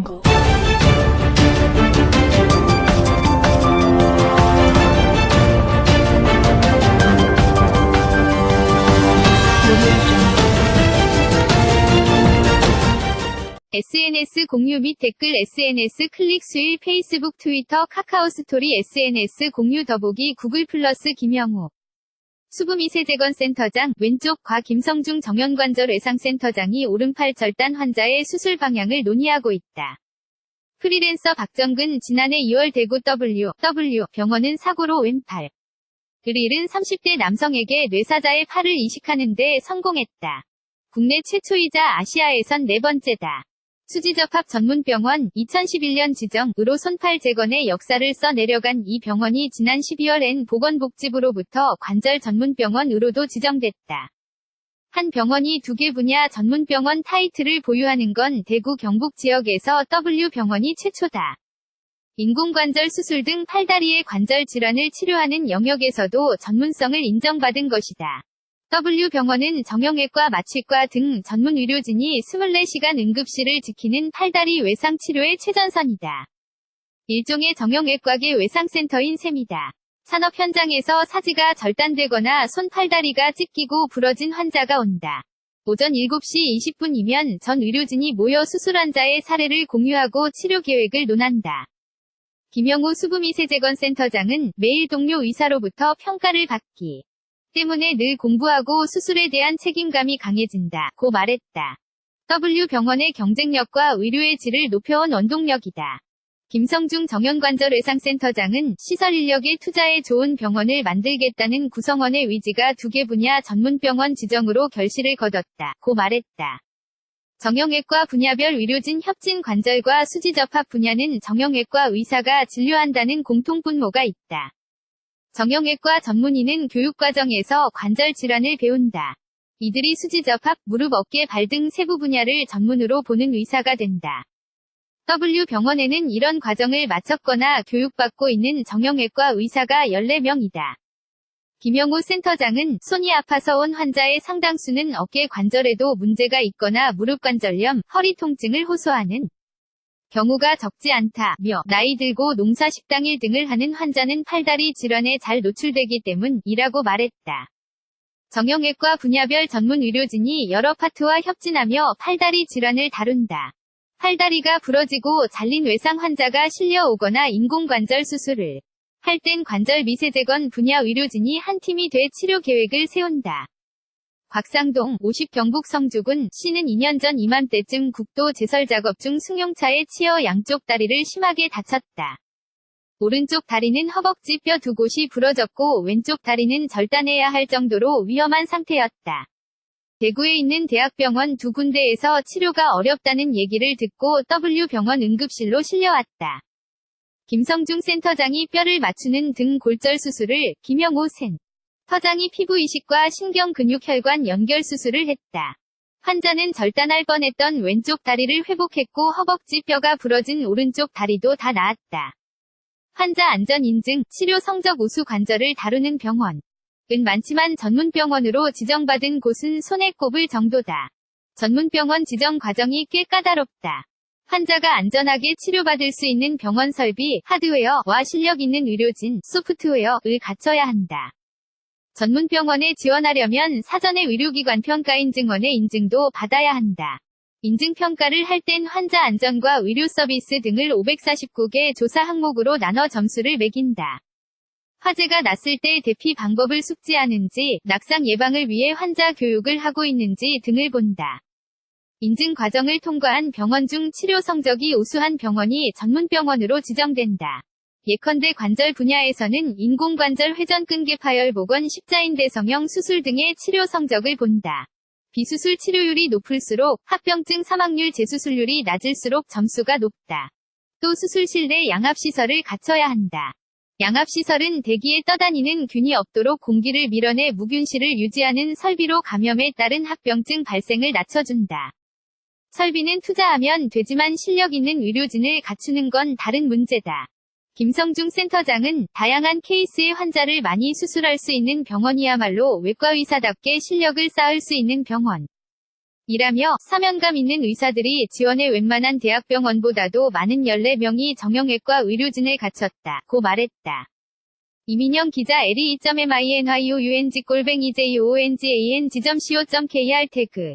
거. SNS 공유 및 댓글 SNS 클릭 수일 페이스북 트위터 카카오 스토리 SNS 공유 더보기 구글 플러스 김영호 수부미세재건 센터장 왼쪽 과 김성중 정형관절 외상센터장이 오른팔 절단 환자의 수술 방향을 논의하고 있다. 프리랜서 박정근 지난해 2월 대구 W 병원은 사고로 왼팔 을 잃은 30대 남성에게 뇌사자의 팔을 이식하는 데 성공했다. 국내 최초이자 아시아에선 네 번째다. 수지접합 전문병원 2011년 지정으로 손팔 재건의 역사를 써 내려간 이 병원이 지난 12월엔 보건복지부로부터 관절 전문병원으로도 지정됐다. 한 병원이 두 개 분야 전문병원 타이틀을 보유하는 건 대구 경북 지역에서 W병원이 최초다. 인공관절 수술 등 팔다리의 관절 질환을 치료하는 영역에서도 전문성을 인정받은 것이다. W병원은 정형외과 마취과 등 전문 의료진이 24시간 응급실을 지키는 팔다리 외상 치료의 최전선이다. 일종의 정형외과계 외상센터인 셈이다. 산업 현장에서 사지가 절단되거나 손 팔다리가 찢기고 부러진 환자가 온다. 오전 7시 20분이면 전 의료진이 모여 수술 환자의 사례를 공유하고 치료 계획을 논한다. 김영호 수부미세재건 센터장은 매일 동료 의사로부터 평가를 받기 때문에 늘 공부하고 수술에 대한 책임감이 강해진다. 고 말했다. W병원의 경쟁력과 의료의 질을 높여온 원동력이다. 김성중 정형관절외상센터장은 시설 인력에 투자해 좋은 병원을 만들겠다는 구성원의 의지가 두 개 분야 전문병원 지정으로 결실을 거뒀다. 고 말했다. 정형외과 분야별 의료진 협진 관절과 수지접합 분야는 정형외과 의사가 진료한다는 공통분모가 있다. 정형외과 전문의는 교육과정에서 관절 질환을 배운다. 이들이 수지접합, 무릎, 어깨, 발 등 세부 분야를 전문으로 보는 의사가 된다. W병원에는 이런 과정을 마쳤거나 교육받고 있는 정형외과 의사가 14명이다. 김영호 센터장은 손이 아파서 온 환자의 상당수는 어깨 관절에도 문제가 있거나 무릎 관절염, 허리 통증을 호소하는 경우가 적지 않다며 나이 들고 농사 식당일 등을 하는 환자는 팔다리 질환에 잘 노출되기 때문이라고 말했다. 정형외과 분야별 전문 의료진이 여러 파트와 협진하며 팔다리 질환을 다룬다. 팔다리가 부러지고 잘린 외상 환자가 실려오거나 인공관절 수술을 할 땐 관절 미세재건 분야 의료진이 한 팀이 돼 치료 계획을 세운다. 곽상동 50 경북 성주군 씨는 2년 전 이맘때쯤 국도 제설 작업 중 승용차에 치여 양쪽 다리를 심하게 다쳤다. 오른쪽 다리는 허벅지 뼈 두 곳이 부러졌고 왼쪽 다리는 절단해야 할 정도로 위험한 상태였다. 대구에 있는 대학병원 두 군데에서 치료가 어렵다는 얘기를 듣고 W병원 응급실로 실려왔다. 김성중 센터장이 뼈를 맞추는 등 골절 수술을, 김영호 센터장이 피부 이식과 신경근육혈관 연결 수술을 했다. 환자는 절단할 뻔했던 왼쪽 다리를 회복했고 허벅지 뼈가 부러진 오른쪽 다리도 다 나았다. 환자 안전 인증, 치료 성적 우수 관절을 다루는 병원은 많지만 전문병원으로 지정받은 곳은 손에 꼽을 정도다. 전문병원 지정 과정이 꽤 까다롭다. 환자가 안전하게 치료받을 수 있는 병원 설비, 하드웨어와 실력 있는 의료진, 소프트웨어를 갖춰야 한다. 전문병원에 지원하려면 사전에 의료기관 평가인증원의 인증도 받아야 한다. 인증평가를 할 땐 환자 안전과 의료 서비스 등을 549개 조사 항목으로 나눠 점수를 매긴다. 화재가 났을 때 대피 방법을 숙지하는지, 낙상 예방을 위해 환자 교육을 하고 있는지 등을 본다. 인증 과정을 통과한 병원 중 치료 성적이 우수한 병원이 전문병원으로 지정된다. 예컨대 관절 분야에서는 인공관절 회전근개 파열 복원 십자인대 성형 수술 등의 치료 성적을 본다. 비수술 치료율이 높을수록 합병증 사망률 재수술률이 낮을수록 점수가 높다. 또 수술실 내 양압시설을 갖춰야 한다. 양압시설은 대기에 떠다니는 균이 없도록 공기를 밀어내 무균실을 유지하는 설비로 감염에 따른 합병증 발생을 낮춰준다. 설비는 투자하면 되지만 실력 있는 의료진을 갖추는 건 다른 문제다. 김성중 센터장은 다양한 케이스의 환자를 많이 수술할 수 있는 병원이야말로 외과의사답게 실력을 쌓을 수 있는 병원. 이라며 사명감 있는 의사들이 지원해 웬만한 대학병원보다도 많은 14명이 정형외과 의료진을 갖췄다. 고 말했다. 이민영 기자 le.minyu.ung-joong.co.kr 태그